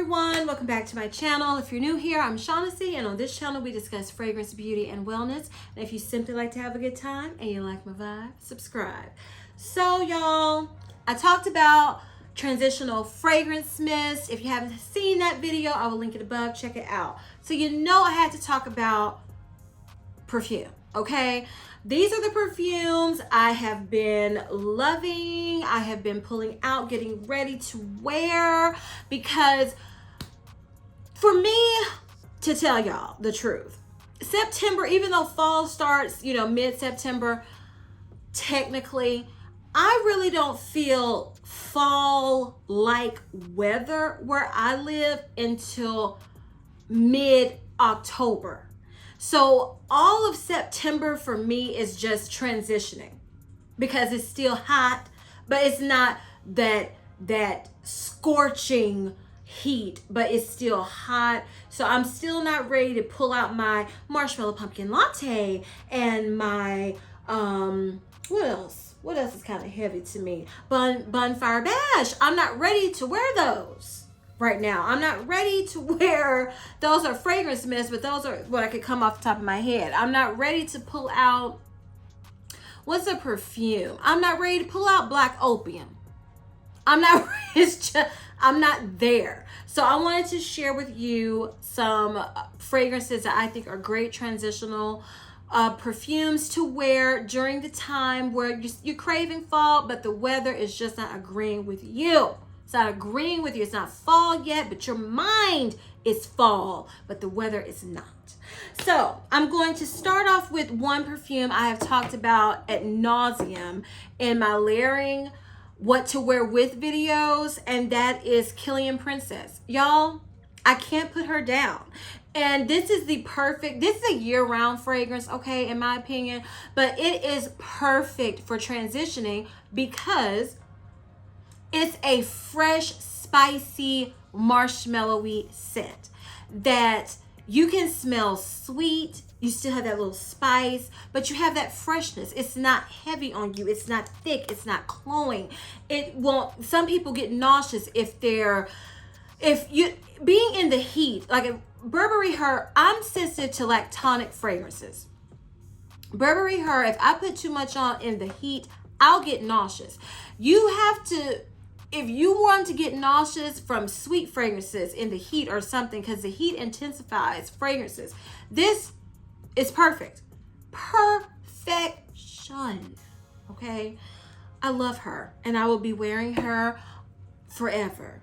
everyone, welcome back to my channel. If you're new here, I'm Shaughnessy, and on this channel we discuss fragrance, beauty, and wellness. And if you simply like to have a good time and you like my vibe, subscribe. So y'all, I talked about transitional fragrance mist. If you haven't seen that video, I will link it above. Check it out. So you know I had to talk about perfume, okay? These are the perfumes I have been loving. I have been pulling out, getting ready to wear, because for me, to tell y'all the truth, September, even though fall starts, mid-September, technically, I really don't feel fall-like weather where I live until mid-October. So all of September for me is just transitioning because it's still hot, but it's not that scorching heat, but it's still hot. So I'm still not ready to pull out my marshmallow pumpkin latte and my what else? What else is kind of heavy to me? Bonfire Bash. I'm not ready to wear those right now. I'm not ready to wear, those are fragrance mists, but those are what I could come off the top of my head. I'm not ready to pull out, what's a perfume? I'm not ready to pull out Black Opium. I'm not, I'm not there. So I wanted to share with you some fragrances that I think are great transitional perfumes to wear during the time where you're craving fall, but the weather is just not agreeing with you. It's not agreeing with you. It's not fall yet, but your mind is fall, but the weather is not. So I'm going to start off with one perfume I have talked about ad nauseum in my layering what to wear with videos, and that is Kilian Princess. Y'all, I can't put her down. And this is a year-round fragrance, okay, in my opinion, but it is perfect for transitioning because it's a fresh, spicy, marshmallowy scent that you can smell sweet. You still have that little spice, but you have that freshness. It's not heavy on you. It's not thick. It's not cloying. It won't. Some people get nauseous if you being in the heat. Like Burberry Her, I'm sensitive to lactonic fragrances. Burberry Her, if I put too much on in the heat, I'll get nauseous. You have to. If you want to get nauseous from sweet fragrances in the heat or something, because the heat intensifies fragrances, this is perfect. Perfection. Okay? I love her, and I will be wearing her forever.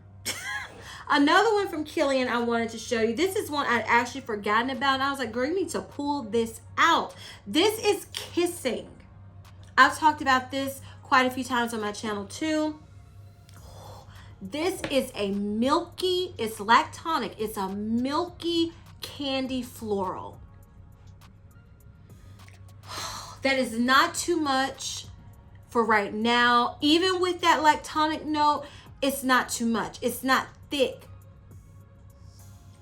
Another one from Kilian I wanted to show you. This is one I'd actually forgotten about, and I was like, girl, you need to pull this out. This is Kissing. I've talked about this quite a few times on my channel too. This is a milky, it's lactonic, it's a milky candy floral. That is not too much for right now. Even with that lactonic note, it's not too much. It's not thick.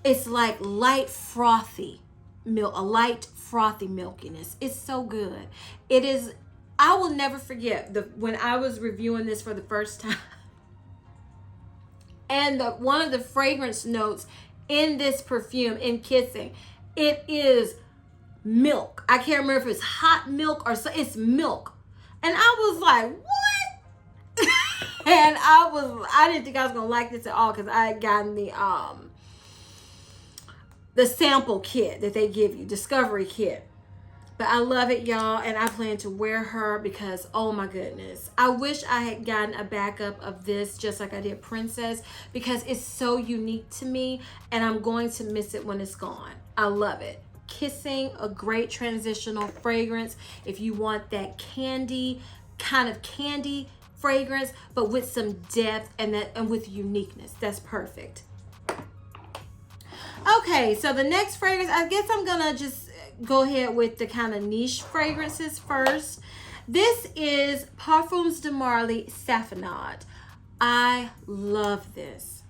It's like light frothy milk, a light frothy milkiness. It's so good. It is, I will never forget when I was reviewing this for the first time. And one of the fragrance notes in this perfume, in Kissing, it is milk. I can't remember if it's hot milk or so. It's milk. And I was like, what? And I didn't think I was going to like this at all because I had gotten the sample kit that they give you, Discovery Kit. But I love it, y'all, and I plan to wear her because, oh my goodness. I wish I had gotten a backup of this just like I did Princess because it's so unique to me, and I'm going to miss it when it's gone. I love it. Kissing, a great transitional fragrance if you want that candy, kind of candy fragrance, but with some depth and with uniqueness. That's perfect. Okay, so the next fragrance, I guess I'm going to just go ahead with the kind of niche fragrances first. This is Parfums de Marly Saffinade. I love this.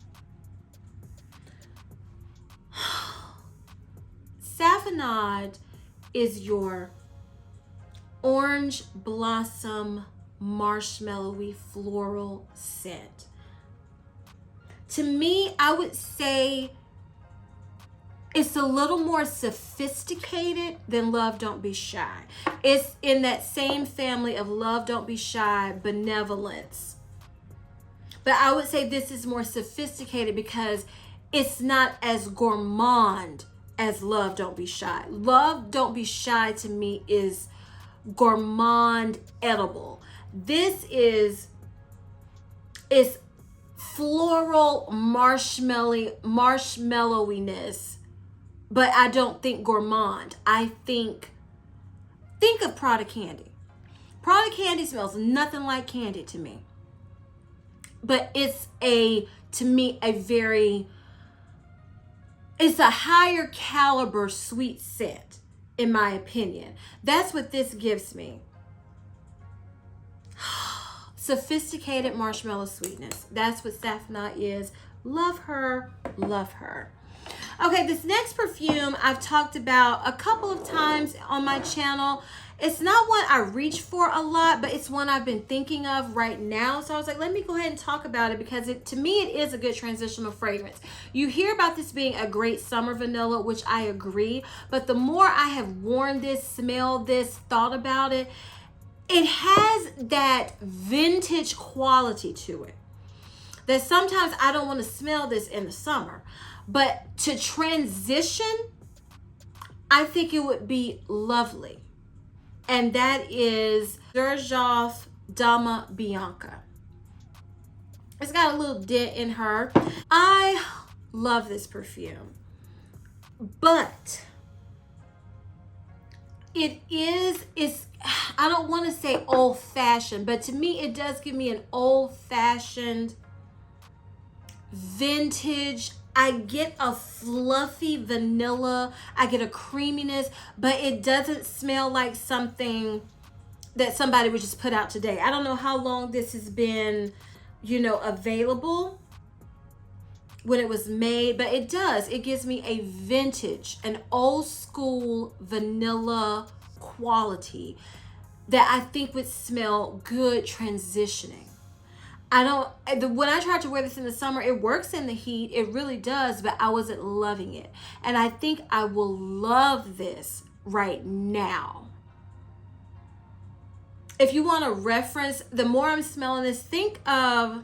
Saffinade is your orange blossom marshmallowy floral scent. To me, I would say it's a little more sophisticated than Love Don't Be Shy. It's in that same family of Love Don't Be Shy, Benevolence. But I would say this is more sophisticated because it's not as gourmand as Love Don't Be Shy. Love Don't Be Shy to me is gourmand edible. This is floral marshmallowiness, but I don't think gourmand. I think of Prada candy. Prada candy smells nothing like candy to me. But it's to me it's a higher caliber sweet scent, in my opinion. That's what this gives me. Sophisticated marshmallow sweetness. That's what Safna is. Love her, love her. Okay, this next perfume I've talked about a couple of times on my channel. It's not one I reach for a lot, but it's one I've been thinking of right now. So I was like, let me go ahead and talk about it because to me, it is a good transitional fragrance. You hear about this being a great summer vanilla, which I agree. But the more I have worn this, smelled this, thought about it, it has that vintage quality to it. That sometimes I don't want to smell this in the summer. But to transition, I think it would be lovely. And that is Xerjoff Dama Bianca. It's got a little dent in her. I love this perfume. But it's I don't want to say old-fashioned, but to me it does give me an old-fashioned vintage. I get a fluffy vanilla, I get a creaminess, but it doesn't smell like something that somebody would just put out today. I don't know how long this has been, available when it was made, but it does. It gives me a vintage, an old school vanilla quality that I think would smell good transitioning. When I tried to wear this in the summer, it works in the heat. It really does, but I wasn't loving it. And I think I will love this right now. If you want a reference, the more I'm smelling this, think of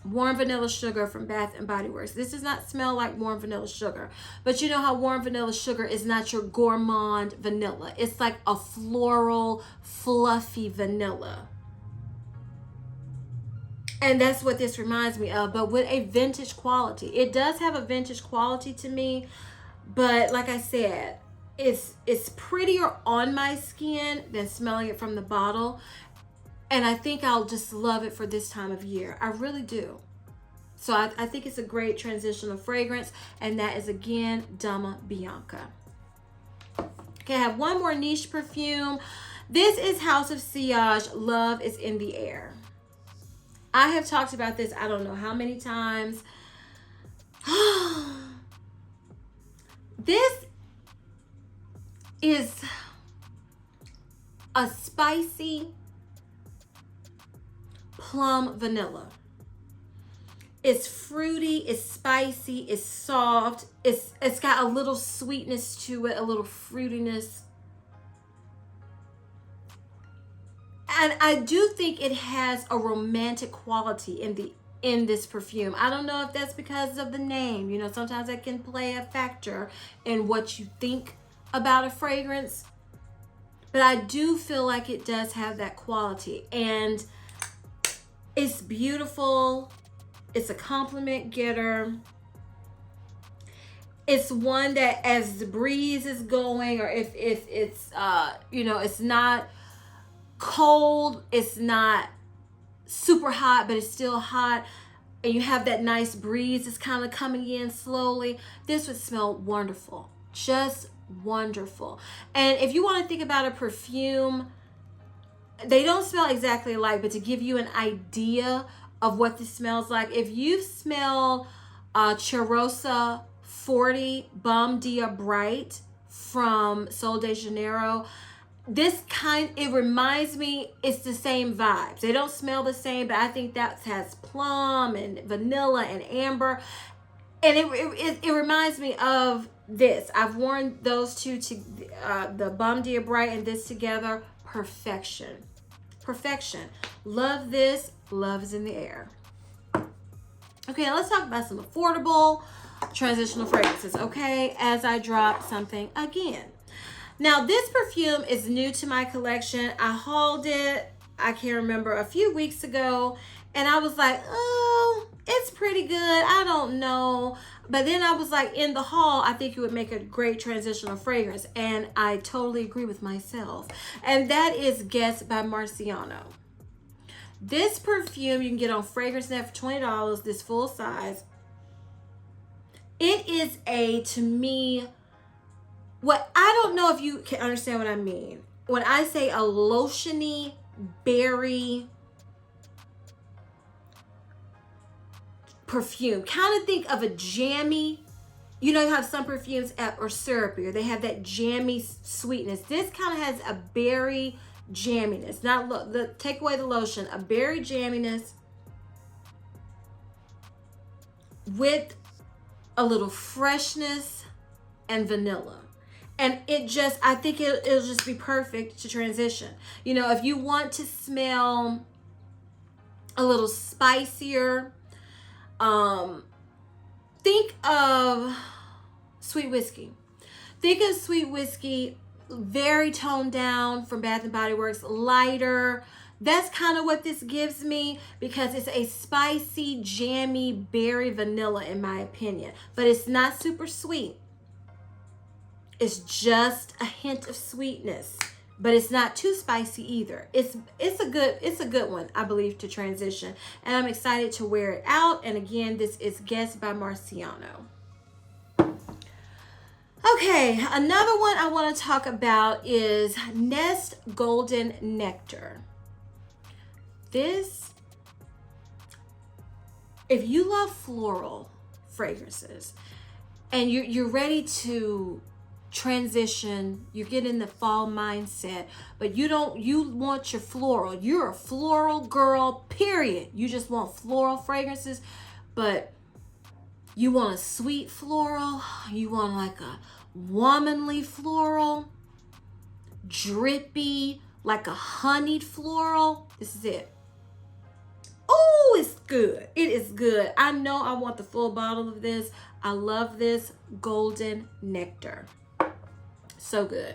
Warm Vanilla Sugar from Bath and Body Works. This does not smell like Warm Vanilla Sugar, but you know how Warm Vanilla Sugar is not your gourmand vanilla. It's like a floral, fluffy vanilla. And that's what this reminds me of, but with a vintage quality. It does have a vintage quality to me, but like I said, it's prettier on my skin than smelling it from the bottle. And I think I'll just love it for this time of year. I really do. So I think it's a great transitional fragrance, and that is, again, Dama Bianca. Okay, I have one more niche perfume. This is House of Sillage, Love is in the Air. I have talked about this I don't know how many times. This is a spicy plum vanilla. It's fruity, it's spicy, it's soft, it's got a little sweetness to it, a little fruitiness. And I do think it has a romantic quality in this perfume. I don't know if that's because of the name. Sometimes that can play a factor in what you think about a fragrance. But I do feel like it does have that quality. And it's beautiful. It's a compliment getter. It's one that as the breeze is going, or if it's, it's not cold, it's not super hot, but it's still hot, and you have that nice breeze that's kind of coming in slowly, this would smell wonderful. Just wonderful. And if you want to think about a perfume, they don't smell exactly alike, but to give you an idea of what this smells like, if you smell Cheirosa 40 Bom Dia Bright from Sol de Janeiro, it reminds me, it's the same vibes. They don't smell the same, but I think that has plum and vanilla and amber. And it reminds me of this. I've worn those two to the Bum Dia Bright and this together. Perfection. Perfection. Love this. Love is in the air. Okay, now let's talk about some affordable transitional fragrances, okay? As I drop something again. Now, this perfume is new to my collection. I hauled it, I can't remember, a few weeks ago. And I was like, oh, it's pretty good. I don't know. But then I was like, in the haul, I think it would make a great transitional fragrance. And I totally agree with myself. And that is Guess by Marciano. This perfume you can get on FragranceNet for $20, this full size. It is to me, what I don't know if you can understand what I mean. When I say a lotiony, berry perfume, kind of think of a jammy, you know, you have some perfumes or syrupy, or they have that jammy sweetness. This kind of has a berry jamminess. Not take away the lotion, a berry jamminess with a little freshness and vanilla. And I think it'll just be perfect to transition. You know, if you want to smell a little spicier, think of Sweet Whiskey. Think of Sweet Whiskey, very toned down from Bath and Body Works, lighter. That's kind of what this gives me, because it's a spicy, jammy, berry vanilla in my opinion. But it's not super sweet. It's just a hint of sweetness, but it's not too spicy either. It's a good one, I believe, to transition. And I'm excited to wear it out. And again, this is Guess by Marciano. Okay, another one I want to talk about is Nest Golden Nectar. This, if you love floral fragrances and you're ready to transition, you're getting the fall mindset, but you want your floral. You're a floral girl, period. You just want floral fragrances, but you want a sweet floral, you want like a womanly floral, drippy, like a honeyed floral. This is it. Oh, it's good. It is good. I know I want the full bottle of this. I love this Golden Nectar. So good.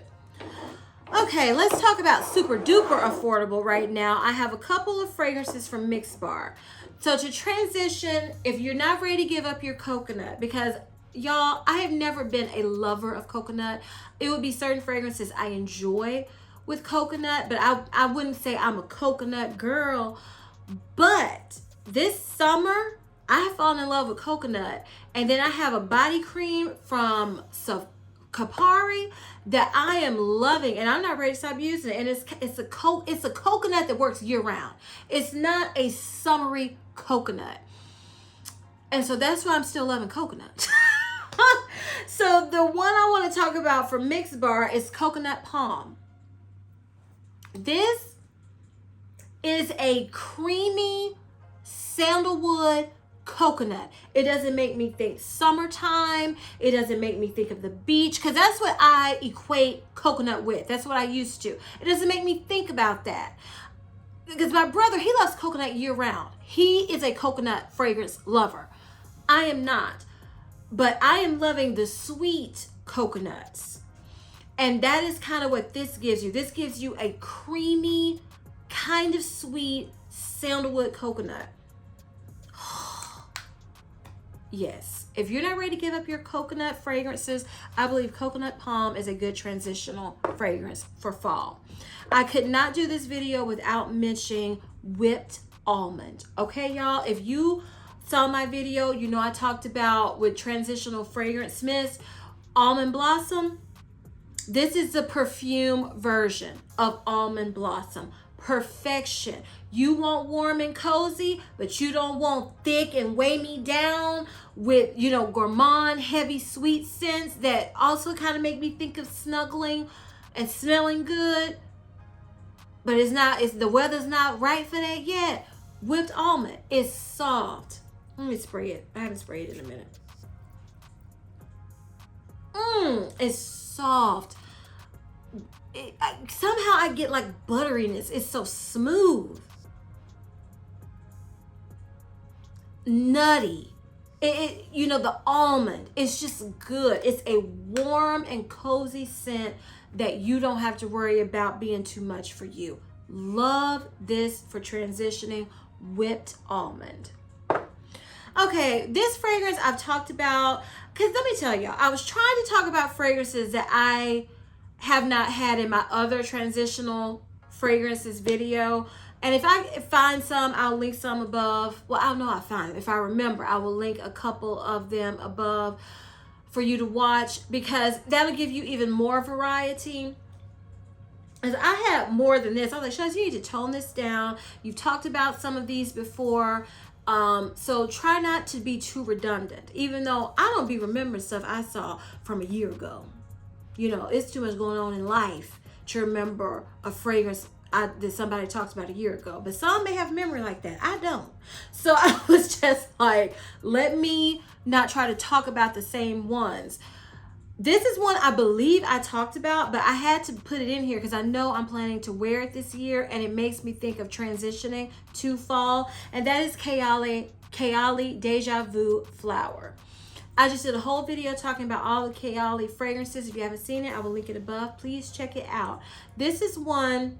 Okay, let's talk about super duper affordable right now. I have a couple of fragrances from Mixbar. So to transition, if you're not ready to give up your coconut, because y'all, I have never been a lover of coconut. It would be certain fragrances I enjoy with coconut, but I wouldn't say I'm a coconut girl. But this summer, I have fallen in love with coconut. And then I have a body cream from Kapari that I am loving, and I'm not ready to stop using it. And it's a coconut that works year round. It's not a summery coconut, and so that's why I'm still loving coconut. So the one I want to talk about from Mixbar is Coconut Palm. This is a creamy sandalwood coconut. It doesn't make me think summertime. It doesn't make me think of the beach, because that's what I equate coconut with. That's what I used to. It doesn't make me think about that, because my brother, he loves coconut year round. He is a coconut fragrance lover. I am not, but I am loving the sweet coconuts, and that is kind of what this gives you. This gives you a creamy, kind of sweet sandalwood coconut. Yes, if you're not ready to give up your coconut fragrances, I believe Coconut Palm is a good transitional fragrance for fall. I could not do this video without mentioning Whipped Almond. Okay, y'all, if you saw my video, you know I talked about with transitional fragrance mist, Almond Blossom. This is the perfume version of Almond Blossom. Perfection. You want warm and cozy, but you don't want thick and weigh me down with, you know, gourmand, heavy, sweet scents that also kind of make me think of snuggling. and smelling good, but the weather's not right for that yet. Whipped almond is soft. Let me spray it. I haven't sprayed it in a minute. It's soft. Somehow I get like butteriness. It's so smooth. Nutty. The almond, it's just good. It's a warm and cozy scent that you don't have to worry about being too much for you. Love this for transitioning. Whipped almond. Okay, this fragrance I've talked about, because let me tell you, I was trying to talk about fragrances that I have not had in my other transitional fragrances video. And if I find some, I'll link some above. Well, I don't know, I'll find them. If I remember, I will link a couple of them above for you to watch, because that'll give you even more variety. As I had more than this, I was like, Shaz, you need to tone this down. You've talked about some of these before. So try not to be too redundant, even though I don't be remembering stuff I saw from a year ago. It's too much going on in life to remember a fragrance that somebody talked about a year ago. But some may have memory like that. I don't. So I was just like, let me not try to talk about the same ones. This is one I believe I talked about, but I had to put it in here because I know I'm planning to wear it this year, and it makes me think of transitioning to fall, and that is Kayali Deja Vu Flower. I just did a whole video talking about all the Kayali fragrances. If you haven't seen it, I will link it above. Please check it out. This is one,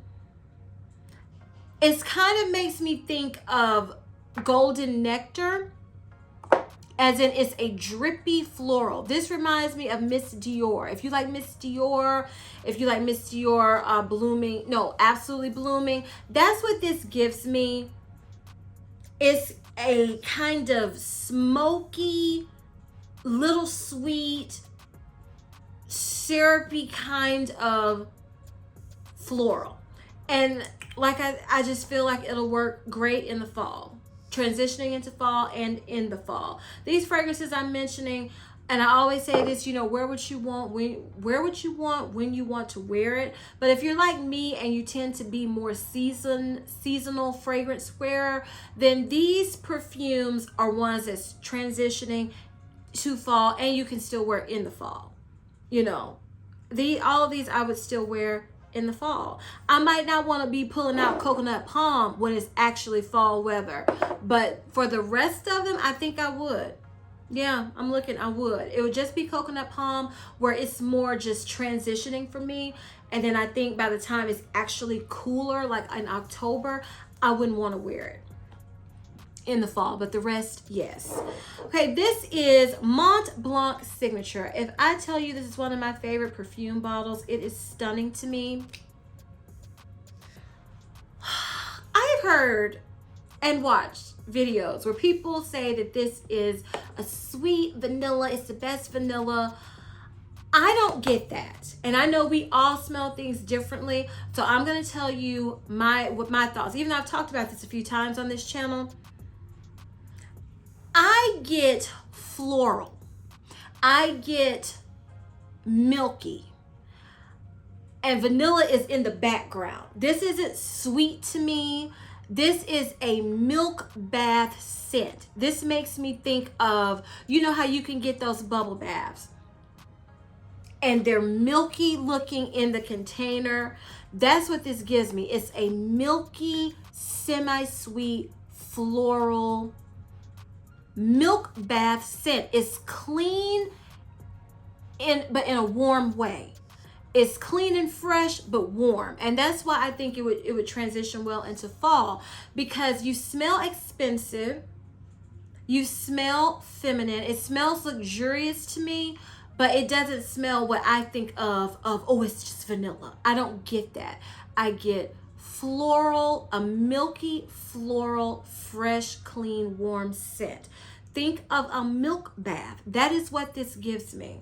it kind of makes me think of Golden Nectar, as in it's a drippy floral. This reminds me of Miss Dior. If you like Miss Dior, Blooming, no, Absolutely Blooming, that's what this gives me. It's a kind of smoky, little sweet, syrupy kind of floral. And like I just feel like it'll work great in the fall. Transitioning into fall and in the fall. These fragrances I'm mentioning, and I always say this, wear what you want when you want to wear it. But if you're like me and you tend to be more seasonal fragrance wearer, then these perfumes are ones that's transitioning to fall, and you can still wear in the fall. All of these I would still wear in the fall. I might not want to be pulling out Coconut Palm when it's actually fall weather, but for the rest of them, I think I would. Yeah, I would. It would just be Coconut Palm where it's more just transitioning for me, and then I think by the time it's actually cooler, like in October, I wouldn't want to wear it in the fall, but the rest, yes. Okay, this is Mont Blanc Signature. If I tell you this is one of my favorite perfume bottles, it is stunning to me. I've heard and watched videos where people say that this is a sweet vanilla, it's the best vanilla. I don't get that. And I know we all smell things differently, so I'm gonna tell you my thoughts. Even though I've talked about this a few times on this channel, I get floral. I get milky. And vanilla is in the background. This isn't sweet to me. This is a milk bath scent. This makes me think of, how you can get those bubble baths, and they're milky looking in the container. That's what this gives me. It's a milky, semi-sweet, floral milk bath scent. It's clean but in a warm way. It's clean and fresh but warm, and that's why I think it would transition well into fall, because you smell expensive, you smell feminine, it smells luxurious to me, but it doesn't smell what I think of it's just vanilla. I don't get that. I get floral, a milky floral, fresh, clean, warm scent. Think of a milk bath. That is what this gives me,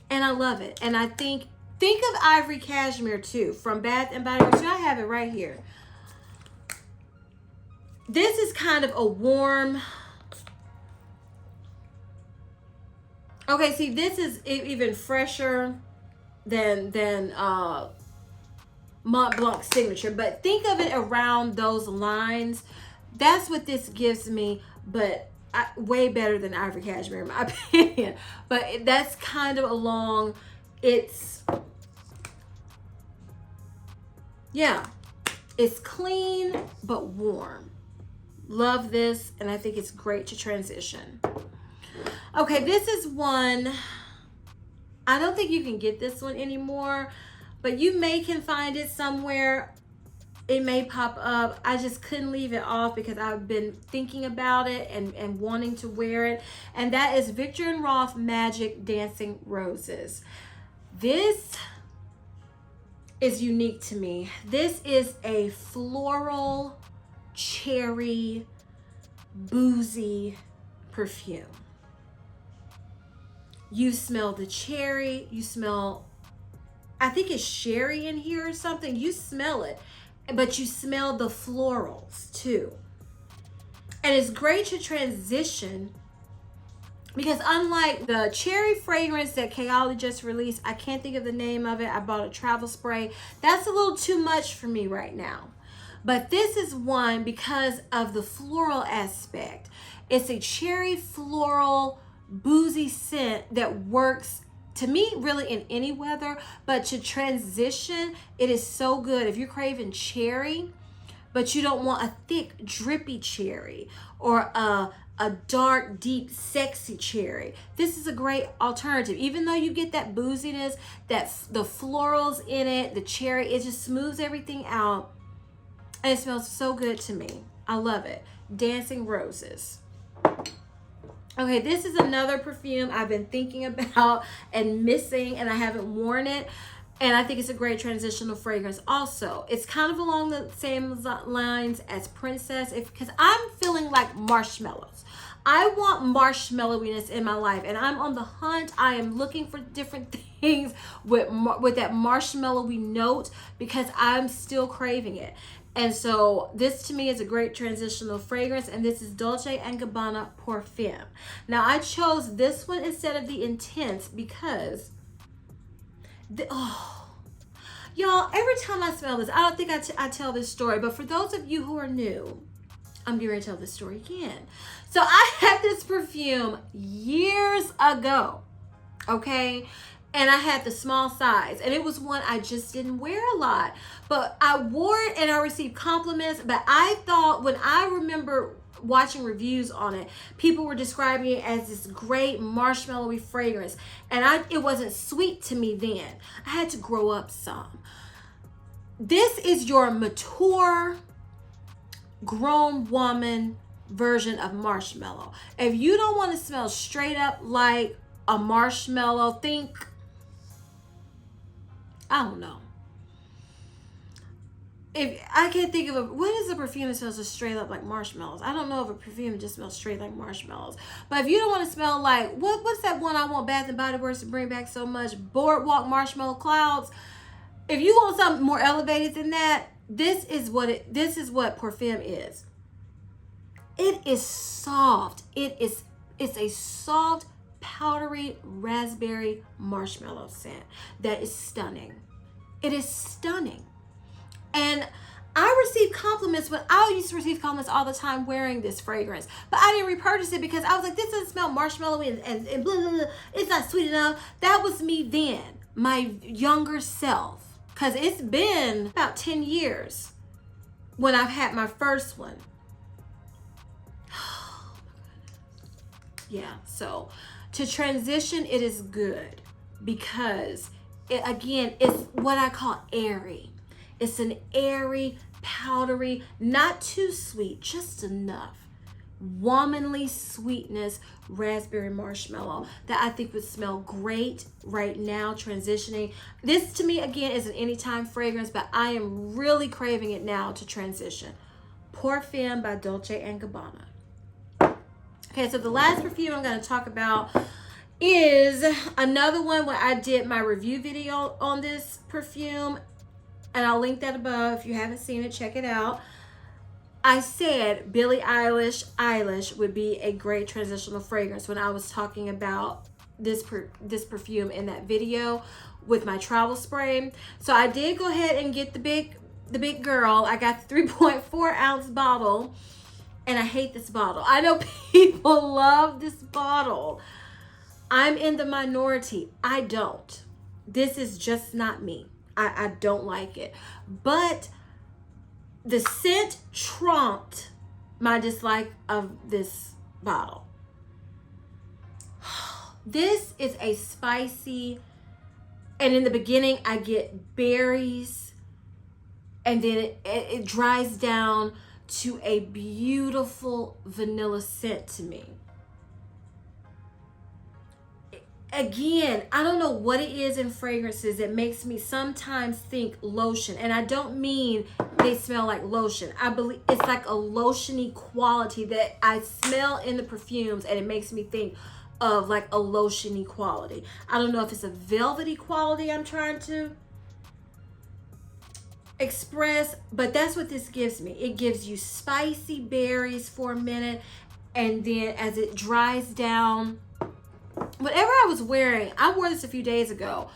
and I love it. And I think of Ivory Cashmere too, from Bath and Body Works. I have it right here. This is kind of a warm. Okay, see, this is even fresher. than Mont Blanc signature, but think of it around those lines. That's what this gives me, but way better than Ivory Cashmere in my opinion. But that's kind of along, it's, yeah, it's clean but warm. Love this, and I think it's great to transition. Okay, this is one, I don't think you can get this one anymore, but you can find it somewhere. It may pop up. I just couldn't leave it off because I've been thinking about it and wanting to wear it. And that is Viktor and Rolf Magic Dancing Roses. This is unique to me. This is a floral, cherry, boozy perfume. You smell the cherry, you smell, I think it's sherry in here or something. You smell it, but you smell the florals too. And it's great to transition because unlike the cherry fragrance that Kayali just released, I can't think of the name of it. I bought a travel spray. That's a little too much for me right now. But this is one because of the floral aspect. It's a cherry floral boozy scent that works to me really in any weather, but to transition, it is so good. If you're craving cherry, but you don't want a thick, drippy cherry or a dark, deep, sexy cherry, this is a great alternative. Even though you get that booziness, that the florals in it, the cherry, it just smooths everything out. And it smells so good to me. I love it. Dancing Roses. Okay, this is another perfume I've been thinking about and missing, and I haven't worn it. And I think it's a great transitional fragrance also. It's kind of along the same lines as Princess, because I'm feeling like marshmallows. I want marshmallowiness in my life, and I'm on the hunt. I am looking for different things with that marshmallowy note because I'm still craving it. And so this to me is a great transitional fragrance, and this is Dolce & Gabbana Parfum. Now I chose this one instead of the Intense because, y'all, every time I smell this, I don't think I tell this story, but for those of you who are new, I'm getting ready to tell this story again. So I had this perfume years ago, okay? And I had the small size, and it was one I just didn't wear a lot, but I wore it and I received compliments. But I thought, when I remember watching reviews on it, people were describing it as this great marshmallowy fragrance, and it wasn't sweet to me then. I had to grow up some. This is your mature, grown woman version of marshmallow. If you don't want to smell straight up like a marshmallow, think, I don't know. If I can't think of what is a perfume that smells just straight up like marshmallows? I don't know of a perfume that just smells straight like marshmallows. But if you don't want to smell like, what's that one I want Bath and Body Works to bring back so much? Boardwalk Marshmallow Clouds. If you want something more elevated than that, this is what Parfum is. It is soft. It's a soft, powdery raspberry marshmallow scent that is stunning. It is stunning. And I receive compliments I used to receive compliments all the time wearing this fragrance, but I didn't repurchase it because I was like, this doesn't smell marshmallowy and blah, blah, blah. It's not sweet enough. That was me then, my younger self, because it's been about 10 years when I've had my first one. Yeah, so to transition, it is good because it's what I call airy. It's an airy, powdery, not too sweet, just enough womanly sweetness, raspberry marshmallow that I think would smell great right now transitioning. This to me again is an anytime fragrance, but I am really craving it now to transition. Parfum by Dolce & Gabbana. Okay, so the last perfume I'm going to talk about is another one where I did my review video on this perfume, and I'll link that above. If you haven't seen it, check it out. I said Billie Eilish would be a great transitional fragrance when I was talking about this perfume in that video with my travel spray. So I did go ahead and get the big girl. I got the 3.4 ounce bottle, and I hate this bottle. I know people love this bottle. I'm in the minority. I don't. This is just not me. I don't like it. But the scent trumped my dislike of this bottle. This is a spicy, and in the beginning I get berries, and then it dries down to a beautiful vanilla scent to me. Again, I don't know what it is in fragrances that makes me sometimes think lotion. And I don't mean they smell like lotion. I believe it's like a lotiony quality that I smell in the perfumes, and it makes me think of like a lotiony quality. I don't know if it's a velvety quality I'm trying to express, but that's what this gives me. It gives you spicy berries for a minute, and then as it dries down, whatever I was wearing, I wore this a few days ago.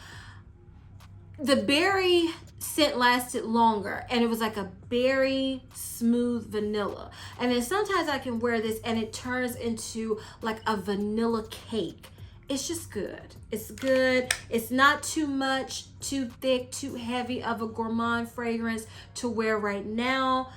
The berry scent lasted longer, and it was like a berry smooth vanilla. And then sometimes I can wear this and it turns into like a vanilla cake. It's just good. It's good. It's not too much, too thick, too heavy of a gourmand fragrance to wear right now.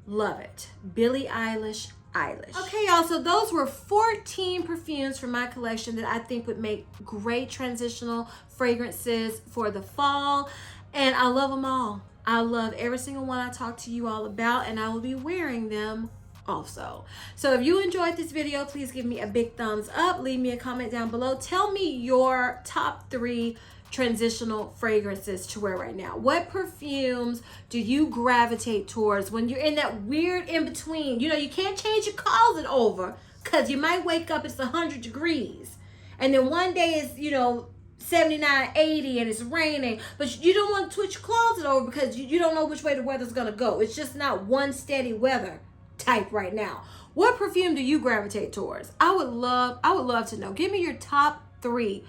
Love it. Billie Eilish. Okay, y'all, so those were 14 perfumes from my collection that I think would make great transitional fragrances for the fall, and I love them all. I love every single one I talked to you all about, and I will be wearing them also. So if you enjoyed this video, please give me a big thumbs up. Leave me a comment down below. Tell me your top 3 transitional fragrances to wear right now. What perfumes do you gravitate towards when you're in that weird in between? You know, you can't change your closet over because you might wake up, it's 100 degrees, and then one day it's, you know, 79, 80, and it's raining, but you don't want to switch your closet over because you don't know which way the weather's gonna go. It's just not one steady weather type right now. What perfume do you gravitate towards? I would love to know. Give me your top 3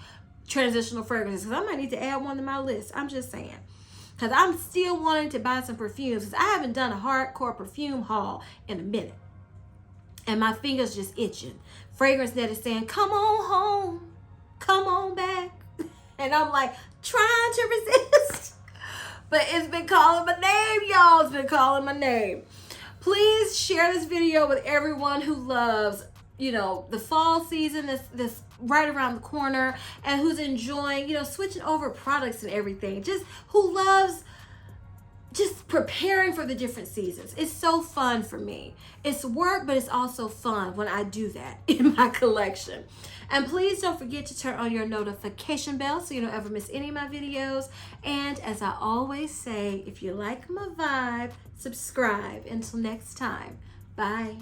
transitional fragrances, because I might need to add one to my list. I'm just saying, because I'm still wanting to buy some perfumes, because I haven't done a hardcore perfume haul in a minute, and my fingers just itching. Fragrance that is saying, come on home, come on back, and I'm like trying to resist, but it's been calling my name, y'all. It's been calling my name. Please share this video with everyone who loves, you know, the fall season, this right around the corner, and who's enjoying, you know, switching over products and everything. Just who loves just preparing for the different seasons. It's so fun for me. It's work, but it's also fun when I do that in my collection. And please don't forget to turn on your notification bell so you don't ever miss any of my videos. And as I always say, if you like my vibe, subscribe. Until next time, bye.